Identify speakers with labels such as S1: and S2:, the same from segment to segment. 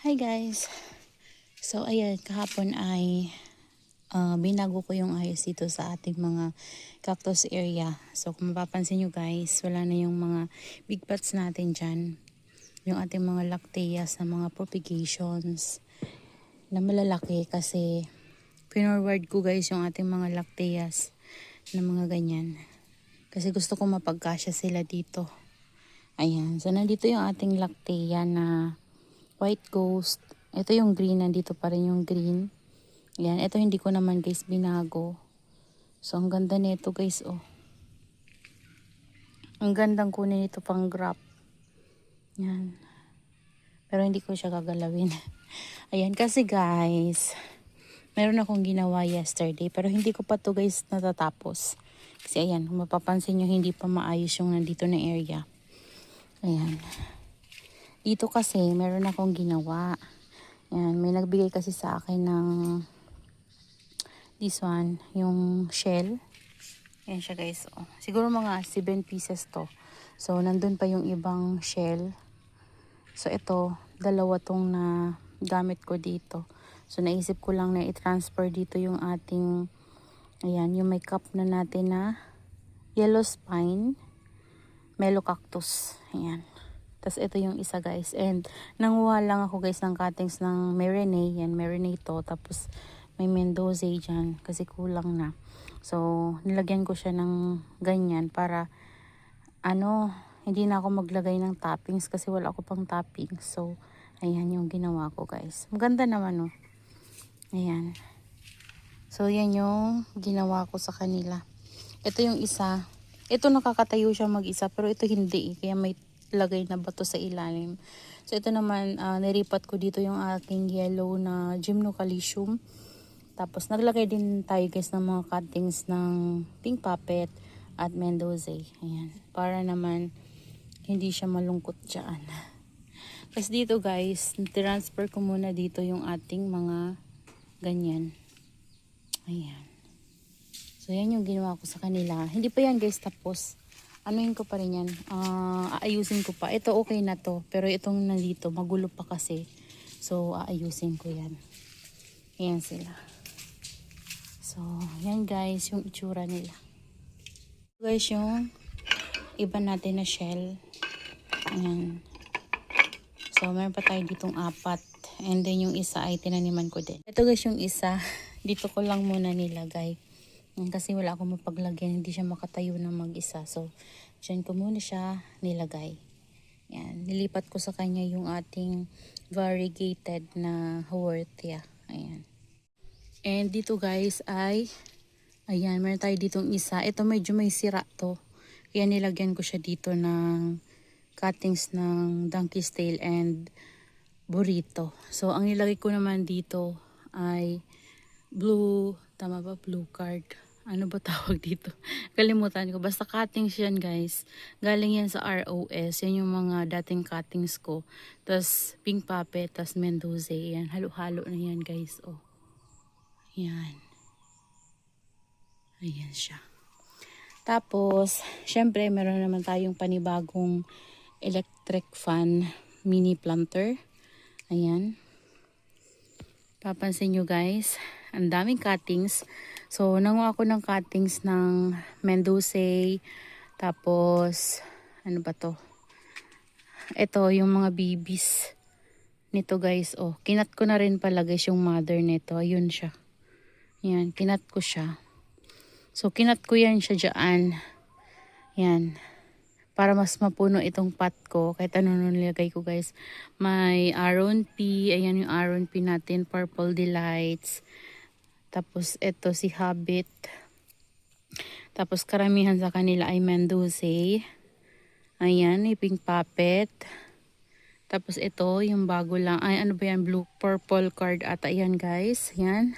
S1: Hi guys! So ayan, kahapon ay binago ko yung ayos dito sa ating mga cactus area. So kung mapapansin nyo guys, wala na yung mga big pots natin dyan. Yung ating mga lacteas na mga propagations na malalaki kasi pinorward ko guys yung ating mga lacteas na mga ganyan. Kasi gusto ko mapagkasya sila dito. Ayan, so nandito yung ating lactea na white ghost. Ito yung green, nandito pa rin yung green. Yan, ito hindi ko naman guys binago. So ang ganda nito guys, oh. Ang gandang kunin ito pang grab. Yan. Pero hindi ko siya gagalawin. Ayan, kasi guys, meron akong ginawa yesterday, pero hindi ko pa to guys natatapos. Kasi ayan, kung mapapansin nyo, hindi pa maayos yung nandito na area. Ayan. Dito kasi, meron akong ginawa. Ayan, may nagbigay kasi sa akin ng this one, yung shell. Ayan siya guys. Oh. Siguro mga 7 pieces to. So, nandun pa yung ibang shell. So, ito, dalawa tong na gamit ko dito. So, naisip ko lang na i-transfer dito yung ating, ayan, yung may cup na natin na yellow spine, melocactus. Ayan. Tapos, ito yung isa guys. And, nanguha lang ako guys ng cuttings ng Marinade. Yan, Marinade to. Tapos, may Mendoza dyan kasi kulang na. So, nilagyan ko siya ng ganyan para hindi na ako maglagay ng toppings kasi wala ako pang toppings. So, ayan yung ginawa ko guys. Maganda naman oh. Ayan. So, yan yung ginawa ko sa kanila. Ito yung isa. Ito nakakatayo siya mag-isa pero ito hindi. Kaya may lagay na bato sa ilalim. So, ito naman, niripat ko dito yung aking yellow na gymnocalcium. Tapos, naglagay din tayo guys ng mga cuttings ng pink puppet at Mendoza. Ayan. Para naman, hindi siya malungkot dyan. Tapos dito guys, transfer ko muna dito yung ating mga ganyan. Ayan. So, yan yung ginawa ko sa kanila. Hindi pa yan guys tapos. Anuhin ko pa rin yan. Aayusin ko pa. Ito okay na to. Pero itong nandito, magulo pa kasi. So, aayusin ko yan. Ayan sila. So, yan guys, yung itsura nila. Guys, yung iba natin na shell. Ayan. So, meron pa tayo ditong 4. And then, yung isa ay tinaniman ko din. Ito guys, yung isa. Dito ko lang muna nilagay. Kasi wala akong mapaglagyan. Hindi siya makatayo na mag-isa. So, dyan ko muna siya nilagay. Ayan. Nilipat ko sa kanya yung ating variegated na Haworthia. Ayan. And dito guys ay, ayan, meron tayo ditong isa. Ito medyo may sira to. Kaya nilagyan ko siya dito ng cuttings ng donkey's tail and burrito. So, ang nilagay ko naman dito ay blue, tama ba? Blue card. Ano ba tawag dito? Kalimutan ko. Basta cuttings yan guys. Galing yan sa ROS. Yan yung mga dating cuttings ko. Tapos pink puppet, tapos Mendoza. Yan. Halo-halo na yan guys. Oh. Yan. Ayan siya. Tapos, syempre, meron naman tayong panibagong electric fan mini planter. Ayan. Papansin nyo guys, ang daming cuttings. So, nanguha ako ng cuttings ng Mendoza. Tapos, ano ba to? Ito, yung mga babies nito guys. Oh, kinat ko na rin pala guys yung mother nito. Ayun siya. Yan, kinat ko siya. So, kinat ko yan siya dyan. Yan. Para mas mapuno itong pot ko. Kahit ano nilagay ko guys. May Aron P. Ayan yung Aron P natin. Purple Delights. Tapos ito si Habit. Tapos karamihan sa kanila ay Mendoza. Ayan, yung pink puppet. Tapos ito yung bago lang. Ay ano ba yan? Blue purple card ata yan guys. Ayan.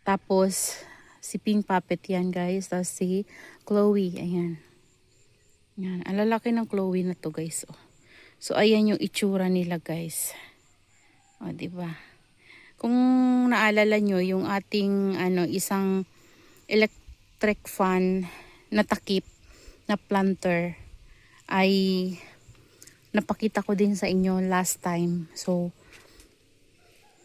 S1: Tapos si pink puppet yan guys. Tapos si Chloe. Ayan. Yan. Ang lalaki ng Chloe na to guys. Oh. So ayan yung itsura nila guys. O diba? Kung naalala nyo, yung ating isang electric fan na takip na planter ay napakita ko din sa inyo last time. So,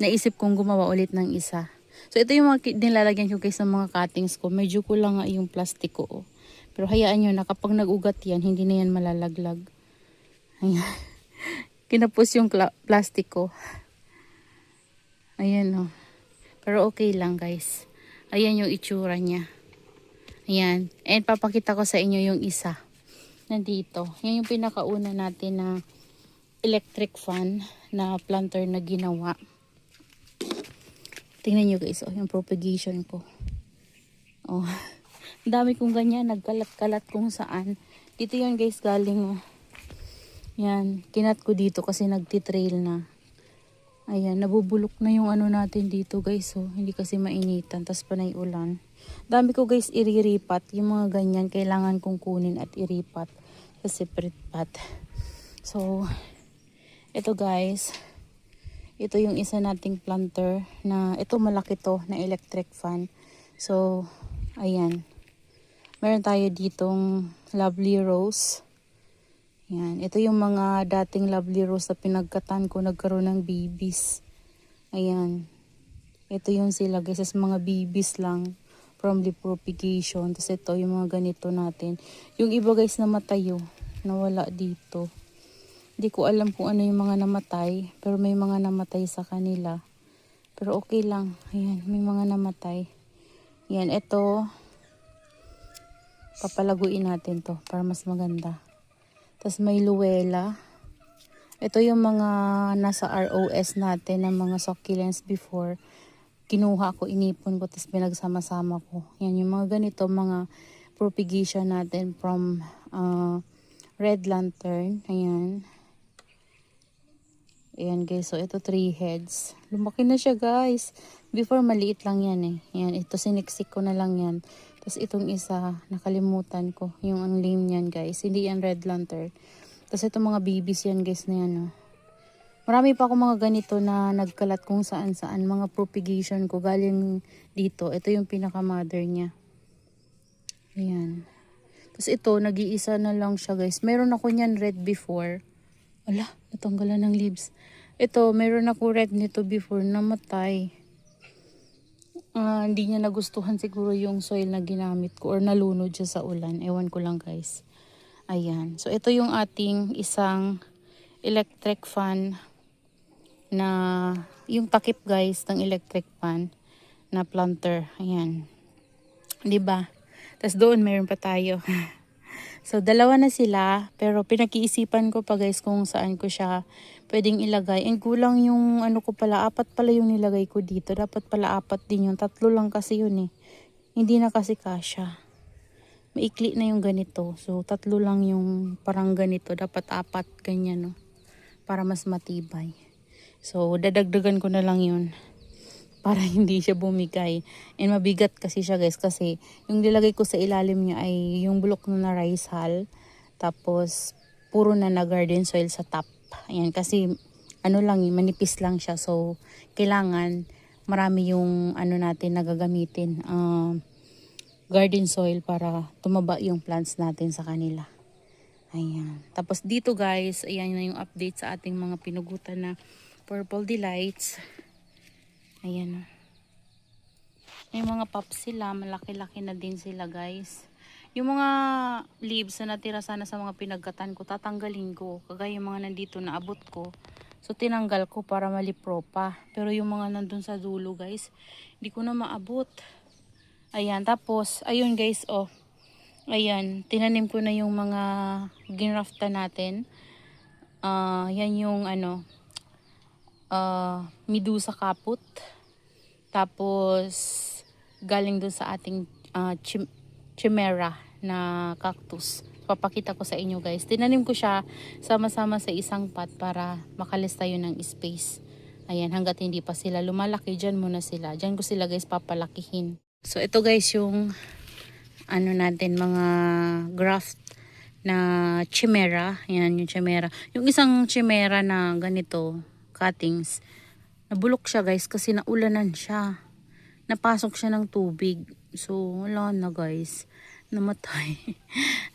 S1: naisip kong gumawa ulit ng isa. So, ito yung mga nilalagyan ko guys ng mga cuttings ko. Medyo kulang nga yung plastic ko. Oh. Pero hayaan nyo na kapag nag-ugat yan, hindi na yan malalaglag. Ayan. Kinapos yung plastic ko. Ayan oh. Pero okay lang guys. Ayan yung itsura niya. Ayan. And papakita ko sa inyo yung isa. Nandito. Yan yung pinakauna natin na electric fan na planter na ginawa. Tingnan nyo guys, oh, yung propagation ko. Oh, ang dami kong ganyan, nagkalat-kalat kung saan. Dito yun guys, galing. Oh. Yan, kinat ko dito kasi nagtitrail na. Ayan, nabubulok na yung ano natin dito guys. Oh. Hindi kasi mainitan, tas panay ulan. Dami ko guys iriripat. Yung mga ganyan, kailangan kong kunin at iripat sa separate pot. So, ito guys. Ito yung isa nating planter na ito malaki to na electric fan. So, ayan. Meron tayo ditong lovely rose. Ayan. Ito yung mga dating lovely rose na pinagkatan ko nagkaroon ng babies. Ayan. Ito yung sila guys. As mga babies lang from the propagation. Tapos ito yung mga ganito natin. Yung iba guys namatayo. Nawala dito. Hindi ko alam kung ano yung mga namatay. Pero may mga namatay sa kanila. Pero okay lang. Ayan, may mga namatay. Ayan, ito. Papalaguin natin to para mas maganda. Tapos may luwela. Ito yung mga nasa ROS natin ng mga succulents before. Kinuha ko, inipon ko, tapos pinagsama-sama ko. Ayan, yung mga ganito, mga propagation natin from red lantern. Ayan. Ayan guys, so ito 3 heads. Lumaki na siya guys. Before maliit lang yan eh. Ayan, ito siniksik ko na lang yan. Tapos itong isa, nakalimutan ko. Yung ang name niyan guys. Hindi yan red lantern. Tapos itong mga babies yan guys na yan oh. Marami pa ako mga ganito na nagkalat kung saan saan. Mga propagation ko galing dito. Ito yung pinaka mother niya. Ayan. Tapos ito, nag-iisa na lang siya guys. Meron ako niyan red before. Ala, natanggalan ng leaves. Ito, meron ako red nito before, namatay. Hindi niya nagustuhan siguro yung soil na ginamit ko or nalunod siya sa ulan. Ewan ko lang guys. Ayan. So, ito yung ating isang electric fan na yung takip guys ng electric fan na planter. Ayan. 'Di ba? Tapos doon meron pa tayo. So, dalawa na sila, pero pinag-iisipan ko pa guys kung saan ko siya pwedeng ilagay. And kulang yung ano ko pala, 4 pala yung nilagay ko dito. Dapat pala 4 din yung 3 lang kasi yun eh. Hindi na kasi kasya. Maikli na yung ganito. So, 3 lang yung parang ganito. Dapat 4 ganyan no. Para mas matibay. So, dadagdagan ko na lang yun. Para hindi siya bumigay. And mabigat kasi siya guys kasi yung nilagay ko sa ilalim niya ay yung bulok na rice hull. Tapos puro na garden soil sa top. Ayan kasi ano lang manipis lang siya. So kailangan marami yung ano natin nagagamitin. Garden soil para tumaba yung plants natin sa kanila. Ayan. Tapos dito guys, ayan na yung update sa ating mga pinugutan na purple delights. Ayan. Yung mga pops sila, malaki-laki na din sila guys. Yung mga leaves na natira sana sa mga pinagkatan ko, tatanggalin ko. Kagaya yung mga nandito na abot ko. So tinanggal ko para malipro pa. Pero yung mga nandun sa dulo guys, hindi ko na maabot. Ayan, tapos, ayun guys, oh. Ayan, tinanim ko na yung mga ginrafta natin. Yan yung ano, Medusa kaput. Tapos galing dun sa ating chimera na cactus. Papakita ko sa inyo guys. Tinanim ko siya sama-sama sa isang pot para makalis tayo ng space. Ayan, hanggat hindi pa sila lumalaki, dyan muna sila. Dyan ko sila guys papalakihin. So ito guys yung ano natin mga graft na chimera. Ayan yung chimera. Yung isang chimera na ganito cuttings, nabulok siya guys kasi naulanan siya. Napasok siya ng tubig. So, wala na guys. Namatay.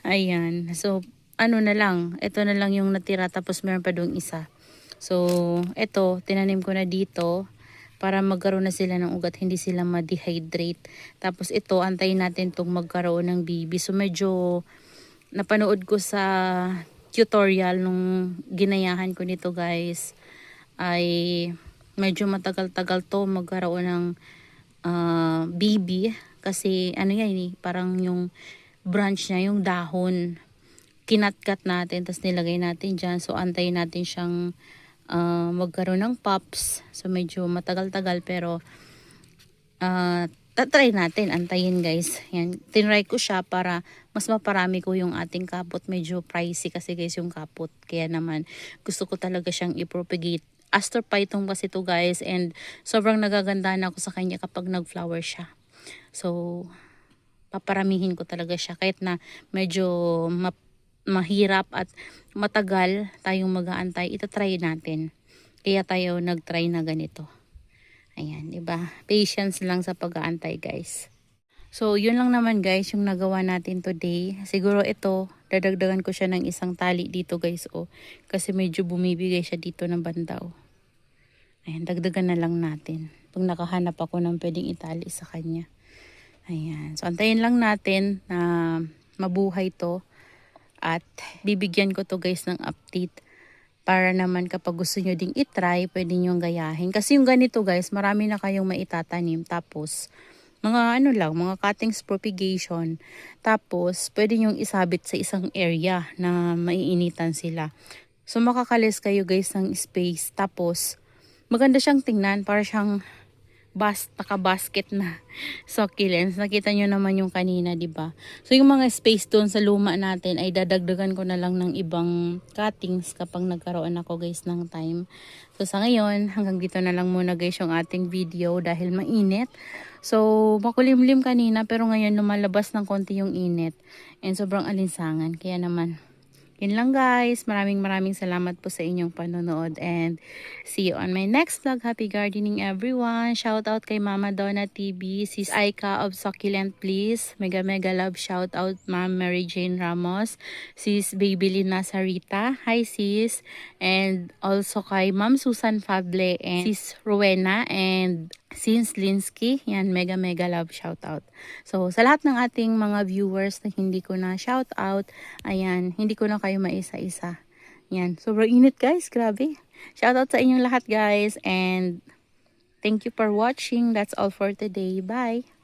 S1: Ayan. So, ano na lang, ito na lang yung natira tapos meron pa doong isa. So, ito, tinanim ko na dito para magkaroon na sila ng ugat, hindi sila ma-dehydrate. Tapos ito, antayin natin itong magkaroon ng baby. So, medyo napanood ko sa tutorial nung ginayahan ko nito guys, ay medyo matagal-tagal to magkaroon ng baby. Kasi ano yan eh, parang yung branch niya, yung dahon, kinat-cut natin, tapos nilagay natin dyan. So, antayin natin siyang magkaroon ng pups. So, medyo matagal-tagal pero tatry natin, antayin guys. Yan, tinry ko siya para mas maparami ko yung ating kapot. Medyo pricey kasi guys yung kapot. Kaya naman, gusto ko talaga siyang i-propagate. Astor Python kasi to guys, and sobrang nagagandahan ako sa kanya kapag nag-flower siya. So, paparamihin ko talaga siya kahit na medyo mahirap at matagal tayong mag-aantay, itatry natin. Kaya tayo nag-try na ganito. Ayan, diba? Patience lang sa pag-aantay guys. So, yun lang naman guys yung nagawa natin today. Siguro ito, dadagdagan ko siya ng isang tali dito guys. Oh, kasi medyo bumibigay siya dito ng banda. Oh. Ayan, dagdagan na lang natin. Pag nakahanap ako ng pwedeng itali sa kanya. Ayan. So, antayin lang natin na mabuhay to. At bibigyan ko to guys ng update. Para naman kapag gusto nyo ding itry, pwede nyo gayahin. Kasi yung ganito guys, marami na kayong maitatanim. Tapos, mga ano lang, mga cuttings propagation. Tapos, pwede nyo isabit sa isang area na maiinitan sila. So, makakalis kayo guys ng space. Tapos, maganda siyang tingnan. Para siyang naka-basket na succulents. Nakita nyo naman yung kanina, 'di ba? So yung mga space doon sa luma natin ay dadagdagan ko na lang ng ibang cuttings kapag nagkaroon ako guys ng time. So sa ngayon, hanggang dito na lang muna guys yung ating video dahil mainit. So makulimlim kanina pero ngayon lumalabas ng konti yung init and sobrang alinsangan. Kaya naman yun lang guys. Maraming salamat po sa inyong panonood and see you on my next vlog. Happy gardening everyone. Shout out kay Mama Donna TV, Sis Aika of Succulent Please. Mega love shout out Ma'am Mary Jane Ramos, Sis Baby Lina Sarita. Hi sis. And also kay Ma'am Susan Fable and Sis Rowena and Sis Linsky. Yan, mega love shout out. So sa lahat ng ating mga viewers na hindi ko na shout out, ayan, hindi ko na kayo maisa-isa. Yan, sobrang init guys, grabe. Shout out sa inyong lahat guys and thank you for watching. That's all for today. Bye!